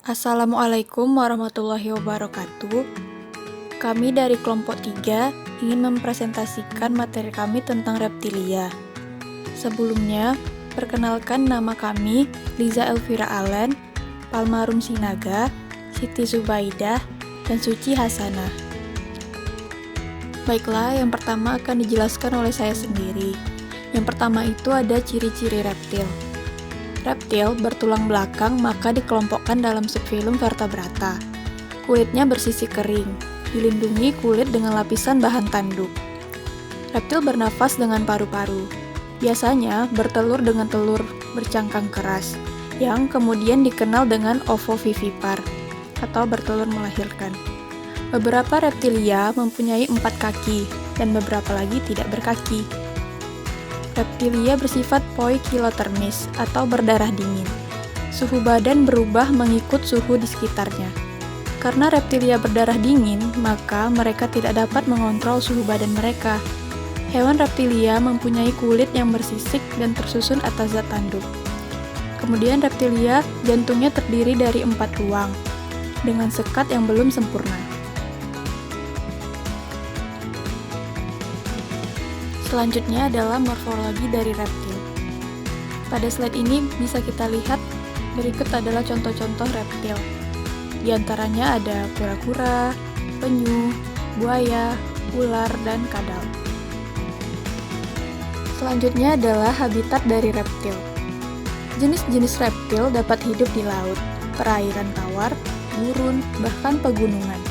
Assalamualaikum warahmatullahi wabarakatuh. Kami dari kelompok 3 ingin mempresentasikan materi kami tentang reptilia. Sebelumnya, perkenalkan nama kami Liza Elvira Allen, Palmarum Sinaga, Siti Zubaidah, dan Suci Hasanah. Baiklah, yang pertama akan dijelaskan oleh saya sendiri. Yang pertama itu ada ciri-ciri reptil. Reptil bertulang belakang maka dikelompokkan dalam subfilum Vertebrata. Kulitnya bersisi kering, dilindungi kulit dengan lapisan bahan tanduk. Reptil bernafas dengan paru-paru. Biasanya bertelur dengan telur bercangkang keras, yang kemudian dikenal dengan ovovivipar, atau bertelur melahirkan. Beberapa reptilia mempunyai 4 kaki, dan beberapa lagi tidak berkaki. Reptilia bersifat poikilotermis atau berdarah dingin. Suhu badan berubah mengikut suhu di sekitarnya. Karena reptilia berdarah dingin, maka mereka tidak dapat mengontrol suhu badan mereka. Hewan reptilia mempunyai kulit yang bersisik dan tersusun atas zat tanduk. Kemudian reptilia jantungnya terdiri dari 4 ruang, dengan sekat yang belum sempurna. Selanjutnya adalah morfologi dari reptil. Pada slide ini bisa kita lihat berikut adalah contoh-contoh reptil. Di antaranya ada kura-kura, penyu, buaya, ular, dan kadal. Selanjutnya adalah habitat dari reptil. Jenis-jenis reptil dapat hidup di laut, perairan tawar, gurun, bahkan pegunungan.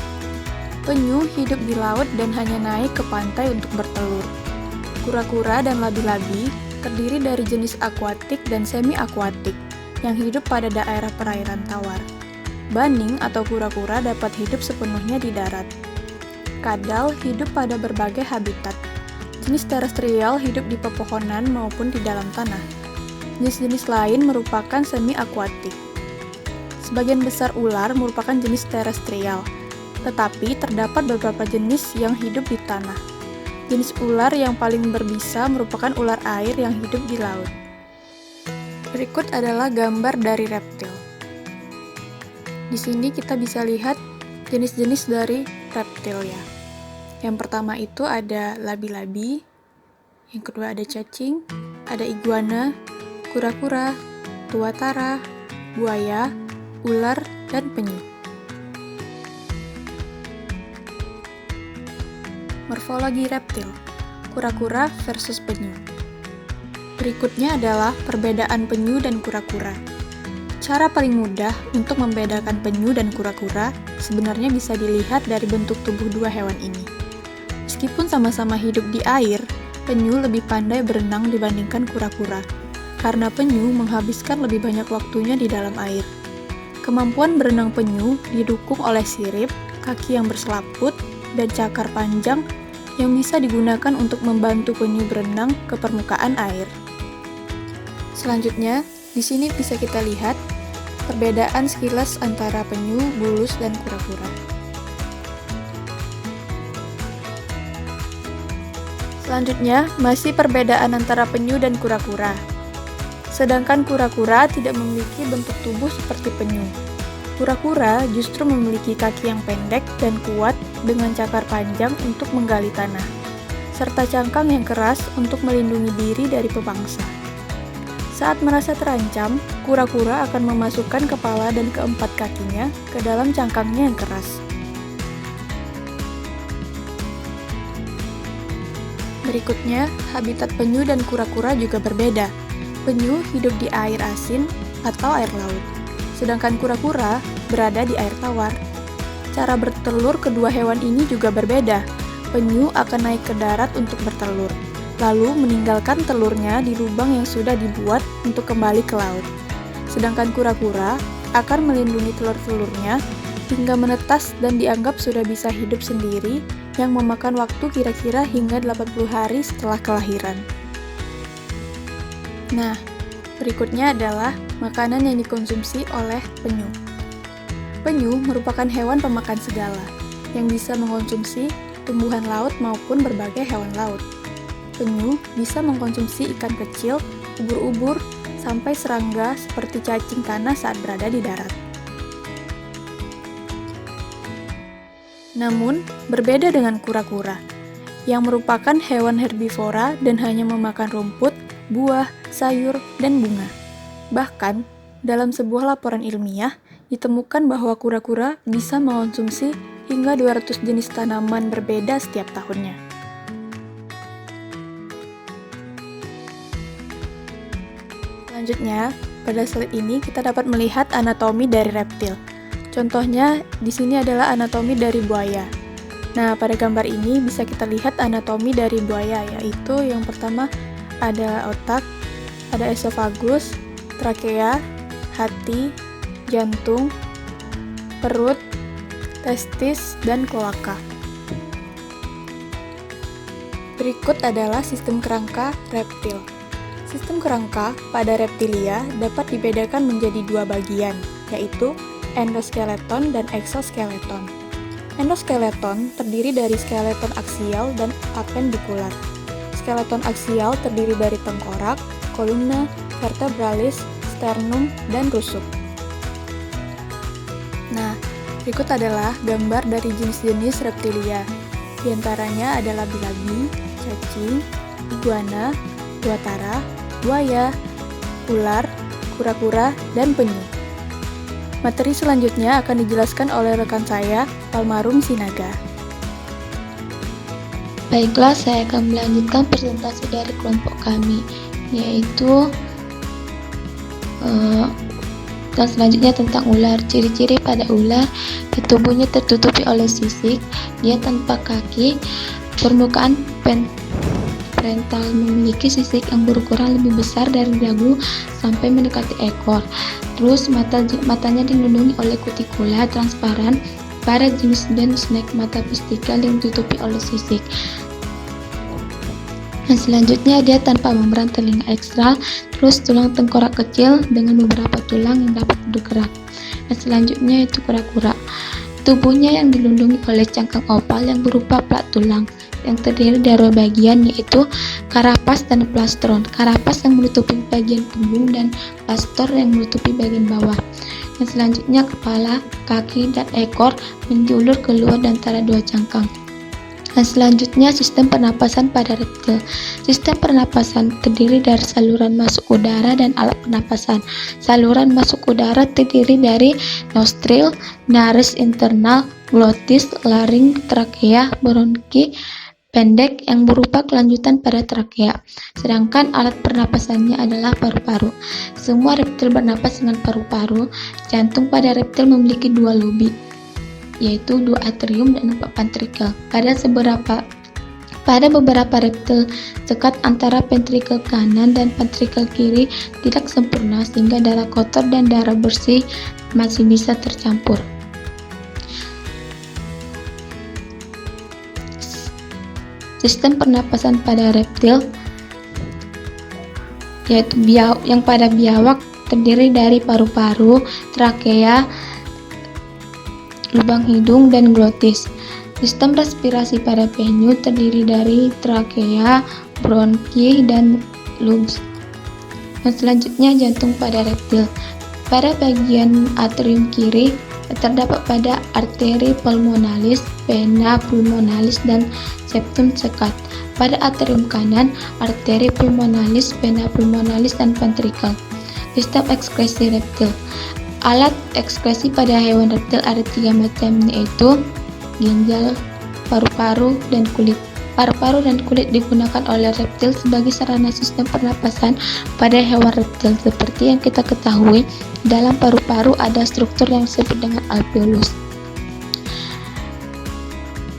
Penyu hidup di laut dan hanya naik ke pantai untuk bertelur. Kura-kura dan labi-labi terdiri dari jenis akuatik dan semi-akuatik yang hidup pada daerah perairan tawar. Baning atau kura-kura dapat hidup sepenuhnya di darat. Kadal hidup pada berbagai habitat. Jenis terestrial hidup di pepohonan maupun di dalam tanah. Jenis-jenis lain merupakan semi-akuatik. Sebagian besar ular merupakan jenis terestrial, tetapi terdapat beberapa jenis yang hidup di tanah. Jenis ular yang paling berbisa merupakan ular air yang hidup di laut. Berikut adalah gambar dari reptil. Di sini kita bisa lihat jenis-jenis dari reptil ya. Yang pertama itu ada labi-labi, yang kedua ada cacing, ada iguana, kura-kura, tuatara, buaya, ular, dan penyu. Morfologi reptil, kura-kura versus penyu. Berikutnya adalah perbedaan penyu dan kura-kura. Cara paling mudah untuk membedakan penyu dan kura-kura sebenarnya bisa dilihat dari bentuk tubuh dua hewan ini. Meskipun sama-sama hidup di air, penyu lebih pandai berenang dibandingkan kura-kura, karena penyu menghabiskan lebih banyak waktunya di dalam air. Kemampuan berenang penyu didukung oleh sirip, kaki yang berselaput, dan cakar panjang yang bisa digunakan untuk membantu penyu berenang ke permukaan air. Selanjutnya, di sini bisa kita lihat perbedaan sekilas antara penyu, bulus, dan kura-kura. Selanjutnya, masih perbedaan antara penyu dan kura-kura. Sedangkan kura-kura tidak memiliki bentuk tubuh seperti penyu. Kura-kura justru memiliki kaki yang pendek dan kuat dengan cakar panjang untuk menggali tanah, serta cangkang yang keras untuk melindungi diri dari pemangsa. Saat merasa terancam, kura-kura akan memasukkan kepala dan keempat kakinya ke dalam cangkangnya yang keras. Berikutnya, habitat penyu dan kura-kura juga berbeda. Penyu hidup di air asin atau air laut, sedangkan kura-kura berada di air tawar. Cara bertelur kedua hewan ini juga berbeda. Penyu akan naik ke darat untuk bertelur, lalu meninggalkan telurnya di lubang yang sudah dibuat untuk kembali ke laut. Sedangkan kura-kura akan melindungi telur-telurnya hingga menetas dan dianggap sudah bisa hidup sendiri, yang memakan waktu kira-kira hingga 80 hari setelah kelahiran. Nah, berikutnya adalah makanan yang dikonsumsi oleh penyu. Penyu merupakan hewan pemakan segala, yang bisa mengonsumsi tumbuhan laut maupun berbagai hewan laut. Penyu bisa mengkonsumsi ikan kecil, ubur-ubur, sampai serangga seperti cacing tanah saat berada di darat. Namun, berbeda dengan kura-kura, yang merupakan hewan herbivora dan hanya memakan rumput, buah, sayur, dan bunga. Bahkan, dalam sebuah laporan ilmiah, ditemukan bahwa kura-kura bisa mengonsumsi hingga 200 jenis tanaman berbeda setiap tahunnya. Selanjutnya, pada slide ini kita dapat melihat anatomi dari reptil. Contohnya, di sini adalah anatomi dari buaya. Nah, pada gambar ini bisa kita lihat anatomi dari buaya, yaitu yang pertama ada otak, ada esofagus, trakea, hati, jantung, perut, testis, dan kloaka. Berikut adalah sistem kerangka reptil. Sistem kerangka pada reptilia dapat dibedakan menjadi dua bagian, yaitu endoskeleton dan eksoskeleton. Endoskeleton terdiri dari skeleton aksial dan apendikular. Skeleton aksial terdiri dari tengkorak, kolumna, vertebralis, sternum, dan rusuk. Nah, berikut adalah gambar dari jenis-jenis reptilia. Di antaranya adalah bilabi, cacing, iguana, tuatara, buaya, ular, kura-kura, dan penyu. Materi selanjutnya akan dijelaskan oleh rekan saya, Almarum Sinaga. Baiklah, saya akan melanjutkan presentasi dari kelompok kami, yaitu dan selanjutnya tentang ular. Ciri-ciri pada ular, tubuhnya tertutupi oleh sisik, dia tanpa kaki, permukaan frontal memiliki sisik yang berukuran lebih besar dari dagu sampai mendekati ekor. Terus matanya dilindungi oleh kutikula transparan. Pada jenis snake, mata pistikal yang ditutupi oleh sisik. Dan selanjutnya dia tanpa membran telinga ekstral, terus tulang tengkorak kecil dengan beberapa tulang yang dapat bergerak. Dan selanjutnya itu kura-kura. Tubuhnya yang dilindungi oleh cangkang opal yang berupa plat tulang yang terdiri dari dua bagian, yaitu karapas dan plastron. Karapas yang menutupi bagian punggung dan plastor yang menutupi bagian bawah. Dan selanjutnya kepala, kaki, dan ekor menjulur keluar dari antara dua cangkang. Dan selanjutnya sistem pernapasan pada reptil. Sistem pernapasan terdiri dari saluran masuk udara dan alat pernapasan. Saluran masuk udara terdiri dari nostril, nares internal, glotis, laring, trakea, bronki pendek yang berupa kelanjutan pada trakea. Sedangkan alat pernapasannya adalah paru-paru. Semua reptil bernapas dengan paru-paru. Jantung pada reptil memiliki dua lobi, yaitu dua atrium dan 4 ventrikel. Pada beberapa reptil, sekat antara ventrikel kanan dan ventrikel kiri tidak sempurna sehingga darah kotor dan darah bersih masih bisa tercampur. Sistem pernapasan pada reptil, yaitu yang pada biawak terdiri dari paru-paru, trakea, lubang hidung, dan glotis. Sistem respirasi pada penyu terdiri dari trakea, bronki, dan lungs. Dan selanjutnya jantung pada reptil. Pada bagian atrium kiri terdapat pada arteri pulmonalis, vena pulmonalis, dan septum sekat. Pada atrium kanan, arteri pulmonalis, vena pulmonalis, dan ventrikel. Sistem ekskresi reptil. Alat ekskresi pada hewan reptil ada 3 macam, yaitu ginjal, paru-paru, dan kulit. Paru-paru dan kulit digunakan oleh reptil sebagai sarana sistem pernapasan pada hewan reptil. Seperti yang kita ketahui, dalam paru-paru ada struktur yang disebut dengan alveolus.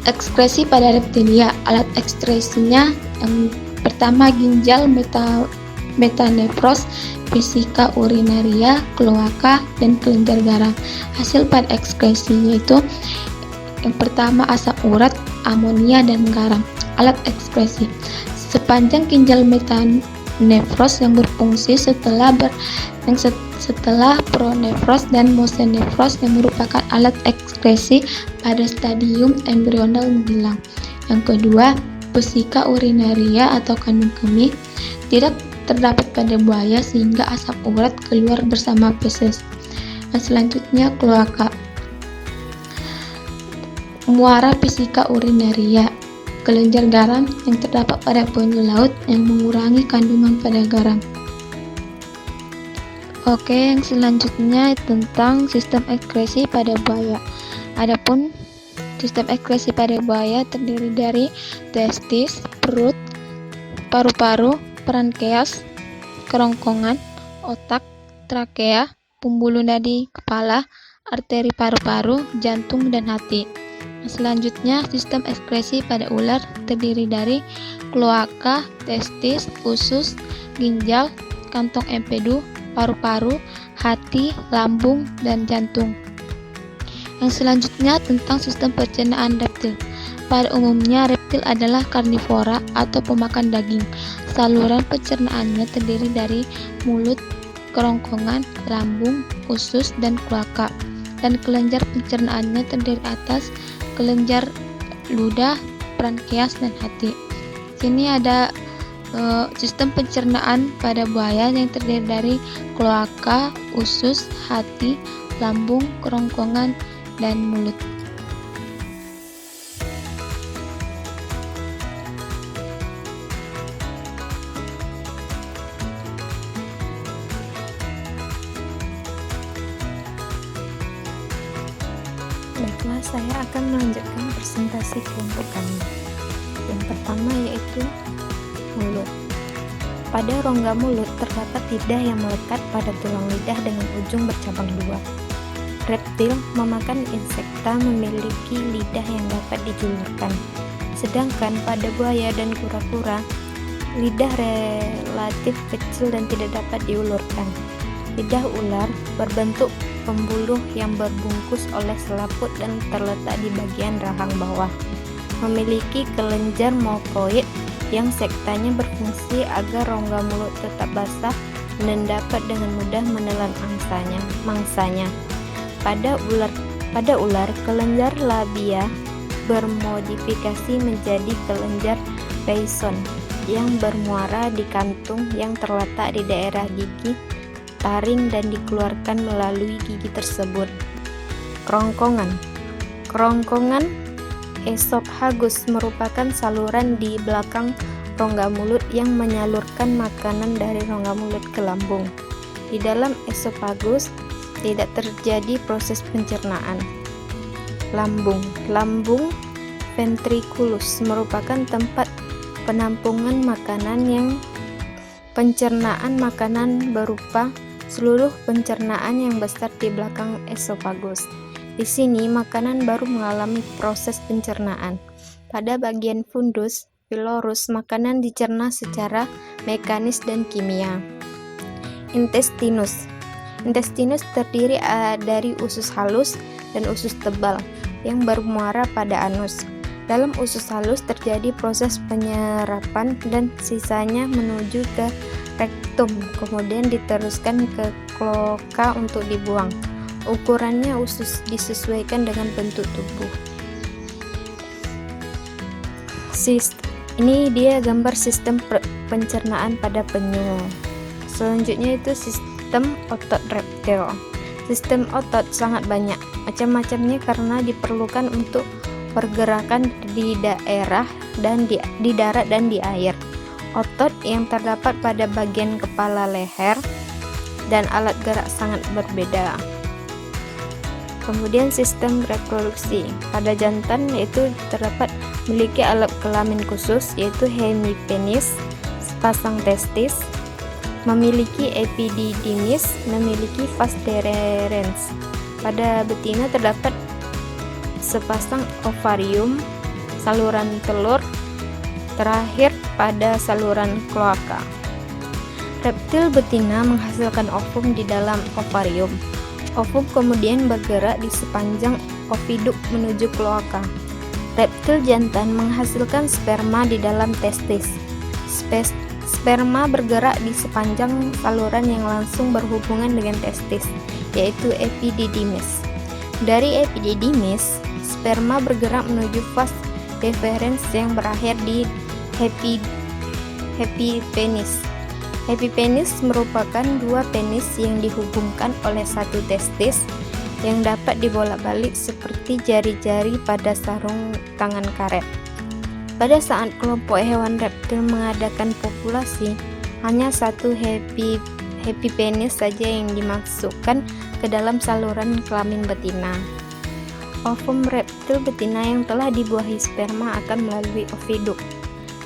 Ekskresi pada reptilia. Alat ekskresinya yang pertama ginjal, metanefros, vesika urinaria, kloaka, dan kelenjar garam. Hasil pada ekskresinya itu yang pertama asam urat, amonia, dan garam. Alat ekskresi. Sepanjang ginjal metanefros yang berfungsi setelah pronefros dan mosenefros yang merupakan alat ekskresi pada stadium embrional menghilang. Yang kedua, vesika urinaria atau kandung kemih tidak terdapat pada buaya sehingga asam urat keluar bersama feses. Dan selanjutnya kloaka. Muara Pisika urinaria, kelenjar garam yang terdapat pada penyu laut yang mengurangi kandungan pada garam. Oke, yang selanjutnya tentang sistem ekskresi pada buaya. Adapun sistem ekskresi pada buaya terdiri dari testis, perut, paru-paru, pankreas, kerongkongan, otak, trakea, pembuluh nadi kepala, arteri paru-paru, jantung, dan hati. Selanjutnya, sistem ekskresi pada ular terdiri dari kloaka, testis, usus, ginjal, kantong empedu, paru-paru, hati, lambung, dan jantung. Yang selanjutnya tentang sistem pencernaan reptil. Pada umumnya, reptil adalah karnivora atau pemakan daging. Saluran pencernaannya terdiri dari mulut, kerongkongan, lambung, usus, dan kloaka. Dan kelenjar pencernaannya terdiri atas kelenjar ludah, pankreas, dan hati. Sini ada sistem pencernaan pada buaya yang terdiri dari kloaka, usus, hati, lambung, kerongkongan, dan mulut. Baiklah, saya akan melanjutkan presentasi kelompok kami. Yang pertama yaitu mulut. Pada rongga mulut terdapat lidah yang melekat pada tulang lidah dengan ujung bercabang dua. Reptil memakan insekta memiliki lidah yang dapat dijulurkan. Sedangkan pada buaya dan kura-kura, lidah relatif kecil dan tidak dapat diulurkan. Lidah ular berbentuk pembuluh yang berbungkus oleh selaput dan terletak di bagian rahang bawah. Memiliki kelenjar mukoid yang sektanya berfungsi agar rongga mulut tetap basah dan dapat dengan mudah menelan mangsanya. Pada ular, kelenjar labia bermodifikasi menjadi kelenjar Pearson yang bermuara di kantung yang terletak di daerah gigi taring dan dikeluarkan melalui gigi tersebut. Kerongkongan esophagus merupakan saluran di belakang rongga mulut yang menyalurkan makanan dari rongga mulut ke lambung. Di dalam esophagus tidak terjadi proses pencernaan. Lambung ventriculus merupakan tempat penampungan makanan yang pencernaan makanan berupa seluruh pencernaan yang besar di belakang esophagus. Di sini makanan baru mengalami proses pencernaan. Pada bagian fundus pylorus, makanan dicerna secara mekanis dan kimia. Intestinus terdiri dari usus halus dan usus tebal yang bermuara pada anus. Dalam usus halus terjadi proses penyerapan dan sisanya menuju ke rektum, kemudian diteruskan ke kloaka untuk dibuang. Ukurannya usus disesuaikan dengan bentuk tubuh. Ini dia gambar sistem pencernaan pada penyu. Selanjutnya itu sistem otot reptil. Sistem otot sangat banyak, macam-macamnya karena diperlukan untuk pergerakan di darat dan di air. Otot yang terdapat pada bagian kepala, leher, dan alat gerak sangat berbeda. Kemudian sistem reproduksi. Pada jantan yaitu terdapat memiliki alat kelamin khusus yaitu hemipenis, sepasang testis, memiliki epididymis, memiliki vas deferens. Pada betina terdapat sepasang ovarium, saluran telur, terakhir pada saluran kloaka. Reptil betina menghasilkan ovum di dalam ovarium. Ovum kemudian bergerak di sepanjang oviduk menuju kloaka. Reptil jantan menghasilkan sperma di dalam testis. Sperma bergerak di sepanjang saluran yang langsung berhubungan dengan testis, yaitu epididymis. Dari epididymis, sperma bergerak menuju vas deferens yang berakhir di epipenis. Epipenis merupakan dua penis yang dihubungkan oleh satu testis yang dapat dibolak-balik seperti jari-jari pada sarung tangan karet. Pada saat kelompok hewan reptil mengadakan populasi, hanya satu happy penis saja yang dimasukkan ke dalam saluran kelamin betina. Ovum reptil betina yang telah dibuahi sperma akan melalui oviduk.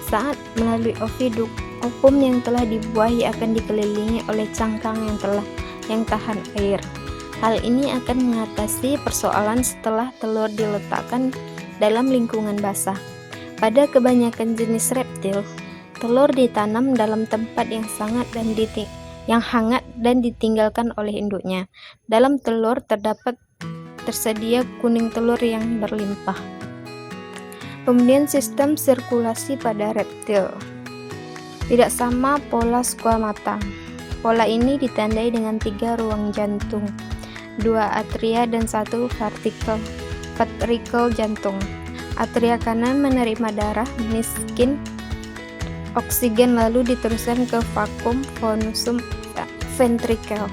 Saat melalui oviduk, ovum yang telah dibuahi akan dikelilingi oleh cangkang yang tahan air. Hal ini akan mengatasi persoalan setelah telur diletakkan dalam lingkungan basah. Pada kebanyakan jenis reptil, telur ditanam dalam tempat yang hangat dan ditinggalkan oleh induknya. Dalam telur tersedia kuning telur yang berlimpah. Kemudian sistem sirkulasi pada reptil. Tidak sama pola squamata. Pola ini ditandai dengan 3 ruang jantung, 2 atria dan 1 ventricle jantung. Atria kanan menerima darah miskin oksigen lalu diteruskan ke vakum venusum ventricle.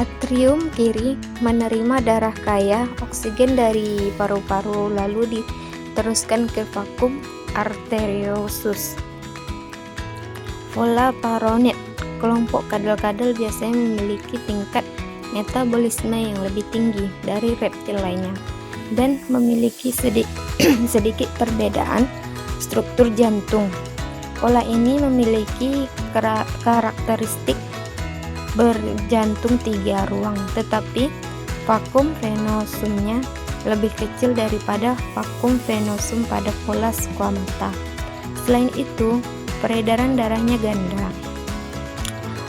Atrium kiri menerima darah kaya oksigen dari paru-paru lalu diteruskan ke vakum arteriosus. Pola paronid. Kelompok kadal-kadal biasanya memiliki tingkat metabolisme yang lebih tinggi dari reptil lainnya dan memiliki sedikit perbedaan struktur jantung. Pola ini memiliki karakteristik berjantung 3 ruang, tetapi vakum venosumnya lebih kecil daripada vakum venosum pada pola squamata. Selain itu, peredaran darahnya ganda.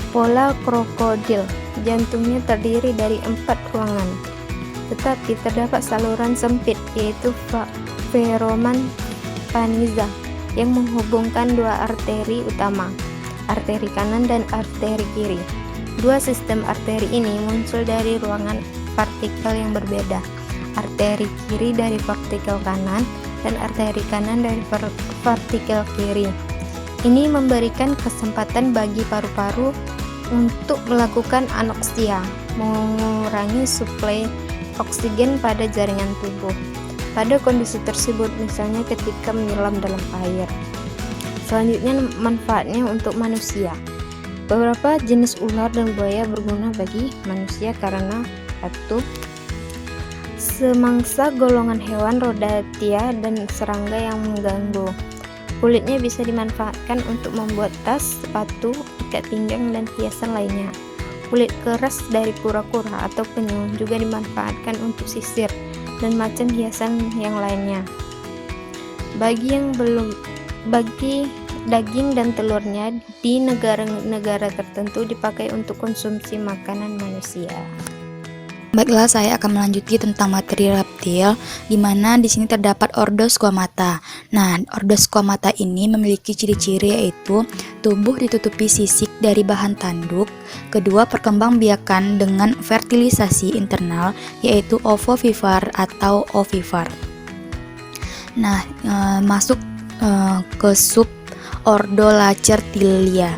Pola krokodil, jantungnya terdiri dari 4 ruangan, tetapi terdapat saluran sempit yaitu feroman paniza yang menghubungkan 2 arteri utama, arteri kanan dan arteri kiri. 2 sistem arteri ini muncul dari ruangan partikel yang berbeda, arteri kiri dari partikel kanan dan arteri kanan dari partikel kiri. Ini memberikan kesempatan bagi paru-paru untuk melakukan anoksia, mengurangi suplai oksigen pada jaringan tubuh. Pada kondisi tersebut, misalnya ketika menyelam dalam air. Selanjutnya, manfaatnya untuk manusia. Beberapa jenis ular dan buaya berguna bagi manusia karena 1. Semangsa golongan hewan rodatia dan serangga yang mengganggu. Kulitnya bisa dimanfaatkan untuk membuat tas, sepatu, ikat pinggang, dan hiasan lainnya. Kulit keras dari kura-kura atau penyu juga dimanfaatkan untuk sisir dan macam hiasan yang lainnya. Bagi daging dan telurnya di negara-negara tertentu dipakai untuk konsumsi makanan manusia. Baiklah, saya akan melanjutkan tentang materi reptil, di mana di sini terdapat ordo squamata. Nah, ordo squamata ini memiliki ciri-ciri yaitu tubuh ditutupi sisik dari bahan tanduk, kedua perkembangbiakan dengan fertilisasi internal yaitu ovovivipar atau ovipar. Nah, masuk ke sub ordo Lacertilia,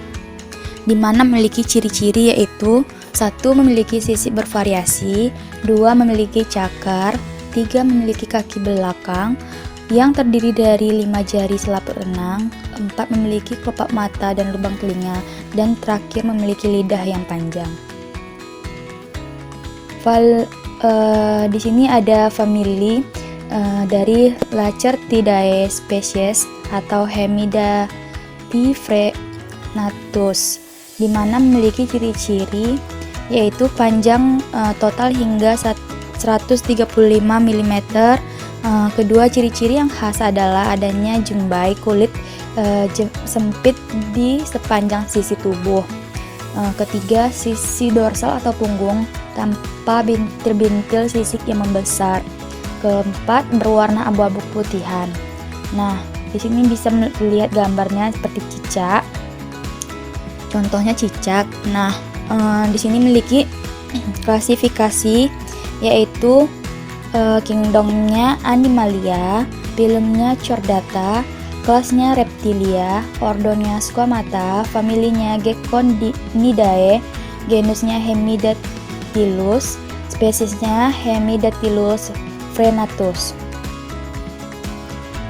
di mana memiliki ciri-ciri yaitu 1. Memiliki sisik bervariasi, 2. Memiliki cakar, 3. Memiliki kaki belakang yang terdiri dari 5 jari selaput renang, 4. Memiliki kelopak mata dan lubang telinga, dan terakhir memiliki lidah yang panjang. Di sini ada famili dari Lacertidae spesies atau Hemidatifrenatus, di mana memiliki ciri-ciri yaitu panjang total hingga 135 mm. Kedua ciri-ciri yang khas adalah adanya jumbai kulit sempit di sepanjang sisi tubuh. Ketiga, sisi dorsal atau punggung tanpa bintil-bintil sisik yang membesar. Keempat, berwarna abu-abu putihan. Nah, di sini bisa melihat gambarnya seperti cicak. Contohnya cicak. Nah, di sini memiliki klasifikasi yaitu kingdomnya Animalia, filumnya Chordata, kelasnya Reptilia, ordonya Squamata, familinya Geckoninidae, genusnya Hemidatylus, spesiesnya Hemidactylus frenatus.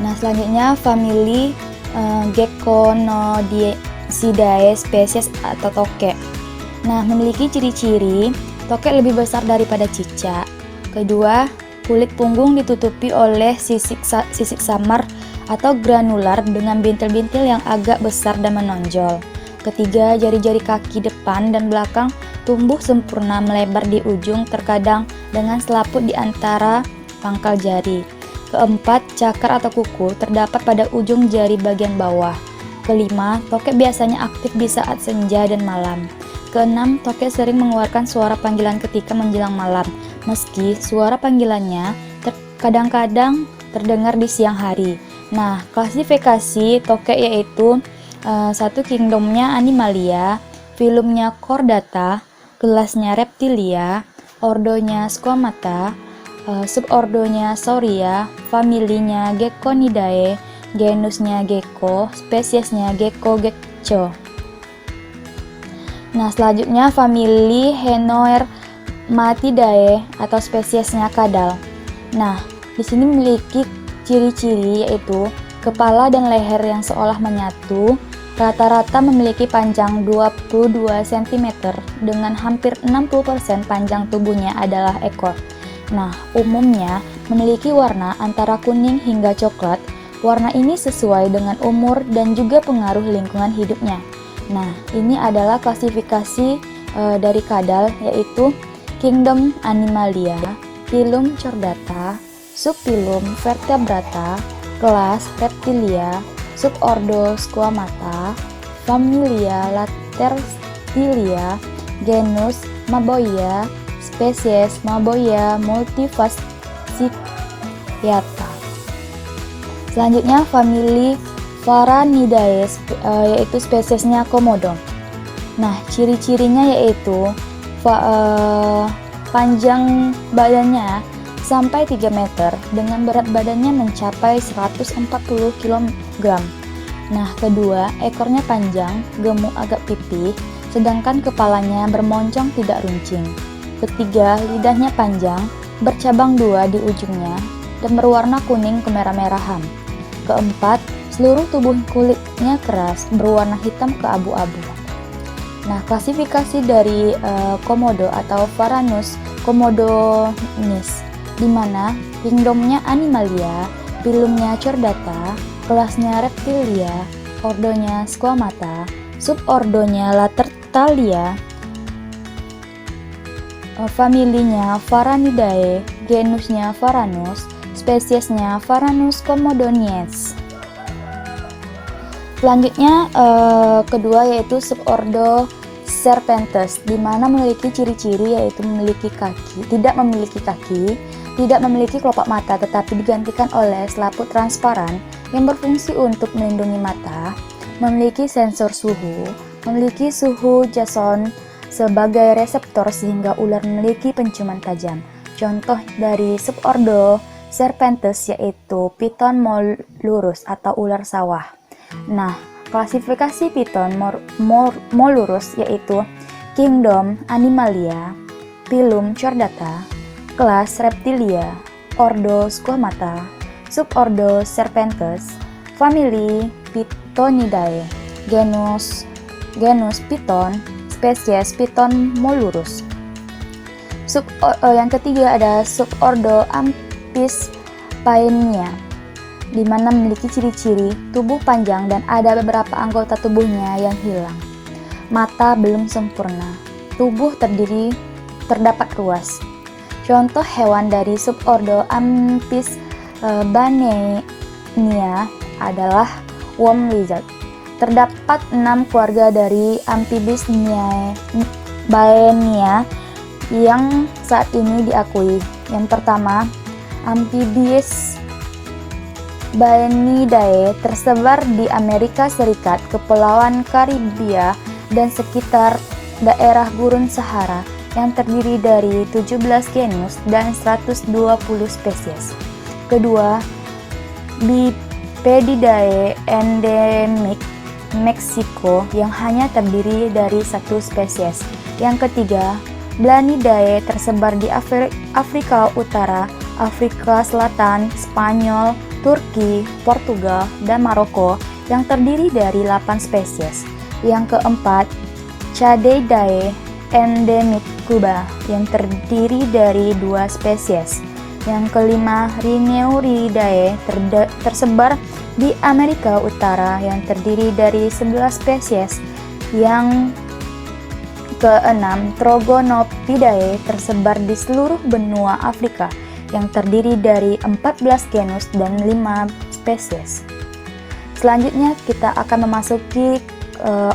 Nah, selanjutnya famili Geconodicidae spesies atau tokek. Nah, memiliki ciri-ciri tokek lebih besar daripada cicak. Kedua, kulit punggung ditutupi oleh sisik samar atau granular dengan bintil-bintil yang agak besar dan menonjol. Ketiga, jari-jari kaki depan dan belakang tumbuh sempurna melebar di ujung, terkadang dengan selaput di antara pangkal jari. Keempat, cakar atau kuku terdapat pada ujung jari bagian bawah. Kelima, tokek biasanya aktif di saat senja dan malam. Keenam, tokek sering mengeluarkan suara panggilan ketika menjelang malam, meski suara panggilannya kadang-kadang terdengar di siang hari. Nah, klasifikasi tokek yaitu satu, kingdomnya Animalia, filumnya Chordata, kelasnya Reptilia, ordonya Squamata, subordonya Sauria, familinya Gecko-nidae, genusnya Gecko, spesiesnya Gecko-gecko. Nah, selanjutnya famili Henoermatidae atau spesiesnya kadal. Nah, di sini memiliki ciri-ciri yaitu kepala dan leher yang seolah menyatu, rata-rata memiliki panjang 22 cm dengan hampir 60% panjang tubuhnya adalah ekor. Nah, umumnya memiliki warna antara kuning hingga coklat. Warna ini sesuai dengan umur dan juga pengaruh lingkungan hidupnya. Nah, ini adalah klasifikasi dari kadal, yaitu Kingdom Animalia, Phylum Chordata, Subphylum Vertebrata, kelas Reptilia, subordo Squamata, familia Lacertilia, genus Maboia, spesies Maboia multifasciata. Selanjutnya famili Varanidae, yaitu spesiesnya Komodo. Nah, ciri-cirinya yaitu panjang badannya sampai 3 meter dengan berat badannya mencapai 140 kg. Nah, kedua, ekornya panjang, gemuk agak pipih, sedangkan kepalanya bermoncong tidak runcing. Ketiga, lidahnya panjang, bercabang 2 di ujungnya, dan berwarna kuning kemerah-merahan. Keempat, seluruh tubuh kulitnya keras, berwarna hitam keabu-abu. Nah, klasifikasi dari Komodo atau Varanus komodonis, di mana kingdomnya Animalia, filumnya Chordata, kelasnya Reptilia, ordonya Squamata, subordonya Lacertalia, familinya Varanidae, genusnya Varanus, spesiesnya Varanus komodoniens. Selanjutnya kedua yaitu subordo Serpentes, di mana memiliki ciri-ciri yaitu tidak memiliki kaki, tidak memiliki kelopak mata, tetapi digantikan oleh selaput transparan yang berfungsi untuk melindungi mata, memiliki sensor suhu, memiliki suhu Jason sebagai reseptor sehingga ular memiliki penciuman tajam. Contoh dari subordo Serpentes yaitu Piton molurus atau ular sawah. Nah, klasifikasi Piton molurus yaitu Kingdom Animalia, Phylum Chordata, kelas Reptilia, ordo Squamata, subordo Serpentes, famili Pitonidae, genus Piton, spesies Piton molurus. Yang ketiga ada subordo Apis paenia, di mana memiliki ciri-ciri tubuh panjang dan ada beberapa anggota tubuhnya yang hilang. Mata belum sempurna. Tubuh terdapat ruas. Contoh hewan dari subordo Apis baenia adalah worm lizard. Terdapat 6 keluarga dari Amphibis baenia yang saat ini diakui. Yang pertama, Amphibius Baenidae tersebar di Amerika Serikat, Kepulauan Karibia, dan sekitar daerah Gurun Sahara yang terdiri dari 17 genus dan 120 spesies. Kedua, Bipedidae endemik Meksiko yang hanya terdiri dari 1 spesies. Yang ketiga, Blanidae tersebar di Afrika Utara, Afrika Selatan, Spanyol, Turki, Portugal, dan Maroko yang terdiri dari 8 spesies. Yang keempat, Chaeteidae endemik Kuba yang terdiri dari 2 spesies. Yang kelima, Rhineuridae tersebar di Amerika Utara yang terdiri dari 11 spesies. Yang keenam, Trogonopidae tersebar di seluruh benua Afrika yang terdiri dari 14 genus dan 5 spesies. Selanjutnya kita akan memasuki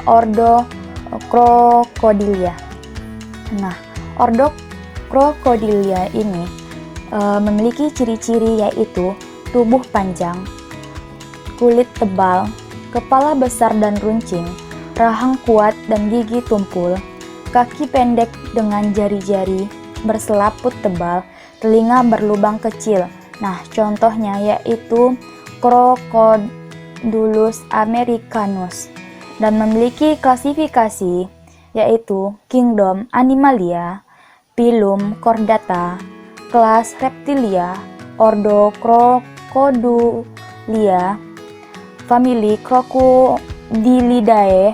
ordo Crocodilia. Nah, ordo Crocodilia ini memiliki ciri-ciri yaitu tubuh panjang, kulit tebal, kepala besar dan runcing, rahang kuat dan gigi tumpul, kaki pendek dengan jari-jari berselaput tebal, telinga berlubang kecil. Nah, contohnya yaitu Crocodylus americanus, dan memiliki klasifikasi yaitu Kingdom Animalia, Phylum Chordata, kelas Reptilia, Ordo Crocodilia, famili Crocodilidae,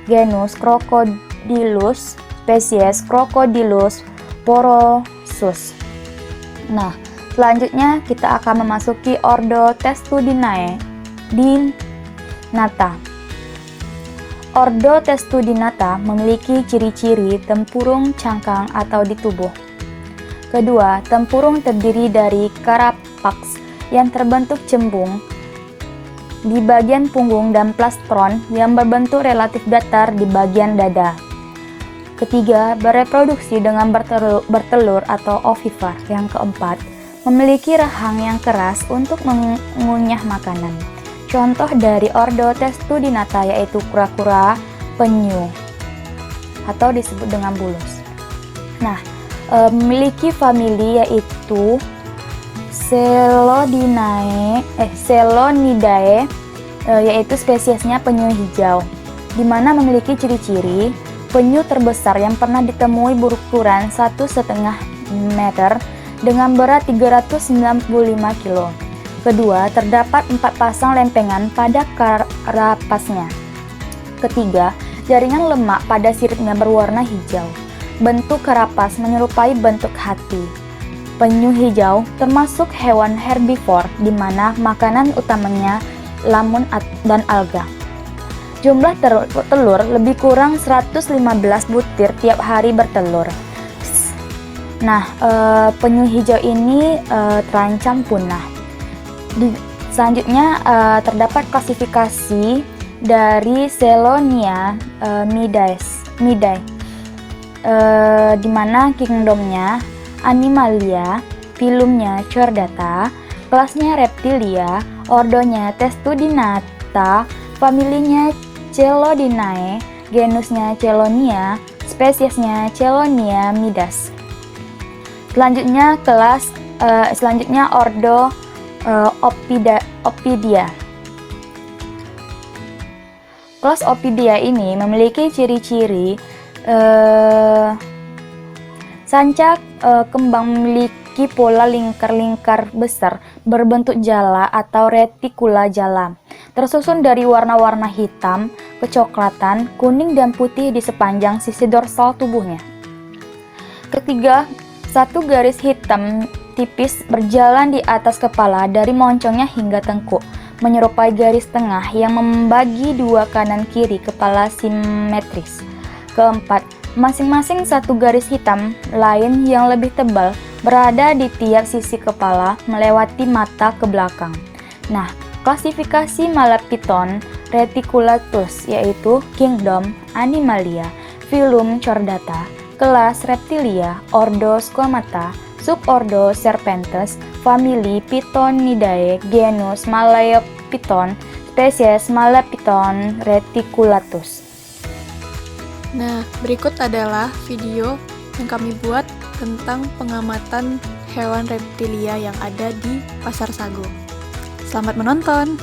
genus Crocodylus, spesies Crocodylus porosus. Nah, selanjutnya kita akan memasuki ordo Testudinae dinata. Ordo Testudinata memiliki ciri-ciri tempurung cangkang atau di tubuh. Kedua, tempurung terdiri dari carapax yang terbentuk cembung di bagian punggung dan plastron yang berbentuk relatif datar di bagian dada. Ketiga, bereproduksi dengan bertelur atau ovipar. Yang keempat, memiliki rahang yang keras untuk mengunyah makanan. Contoh dari ordo Testudinata yaitu kura-kura penyu atau disebut dengan bulus. Nah, memiliki famili yaitu Selonidae, yaitu spesiesnya penyu hijau, di mana memiliki ciri-ciri penyu terbesar yang pernah ditemui berukuran 1,5 meter dengan berat 395 kg. Kedua, terdapat 4 pasang lempengan pada karapasnya. Ketiga, jaringan lemak pada siripnya berwarna hijau. Bentuk karapas menyerupai bentuk hati. Penyu hijau termasuk hewan herbivor di mana makanan utamanya lamun dan alga. Jumlah telur lebih kurang 115 butir tiap hari bertelur. Nah, penyu hijau ini terancam punah. Selanjutnya terdapat klasifikasi dari Selonia midae, di mana kingdomnya Animalia, phylumnya Chordata, kelasnya Reptilia, ordonya Testudinata, familinya Chelodinae, genusnya Chelonia, spesiesnya Chelonia midas. Selanjutnya ordo Opidia. Kelas Opidia ini memiliki ciri-ciri sancak kembang memiliki pola lingkar-lingkar besar berbentuk jala atau retikula jala, tersusun dari warna-warna hitam, kecoklatan, kuning, dan putih di sepanjang sisi dorsal tubuhnya. Ketiga, satu garis hitam tipis berjalan di atas kepala dari moncongnya hingga tengkuk, menyerupai garis tengah yang membagi dua kanan kiri kepala simetris. Keempat, masing-masing satu garis hitam lain yang lebih tebal berada di tiap sisi kepala melewati mata ke belakang. Nah, klasifikasi Malapiton reticulatus yaitu Kingdom Animalia, Phylum Chordata, kelas Reptilia, ordo Squamata, subordo Serpentes, famili Pitonidae, genus Malapiton, spesies Malapiton reticulatus. Nah, berikut adalah video yang kami buat tentang pengamatan hewan reptilia yang ada di Pasar Sago. Selamat menonton!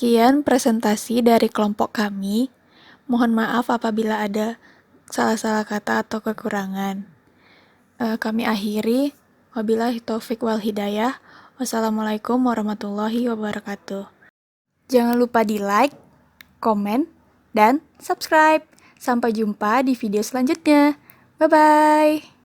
Sekian presentasi dari kelompok kami. Mohon maaf apabila ada salah-salah kata atau kekurangan. Kami akhiri. Wabillahi taufik wal hidayah. Wassalamualaikum warahmatullahi wabarakatuh. Jangan lupa di like, komen, dan subscribe. Sampai jumpa di video selanjutnya. Bye-bye.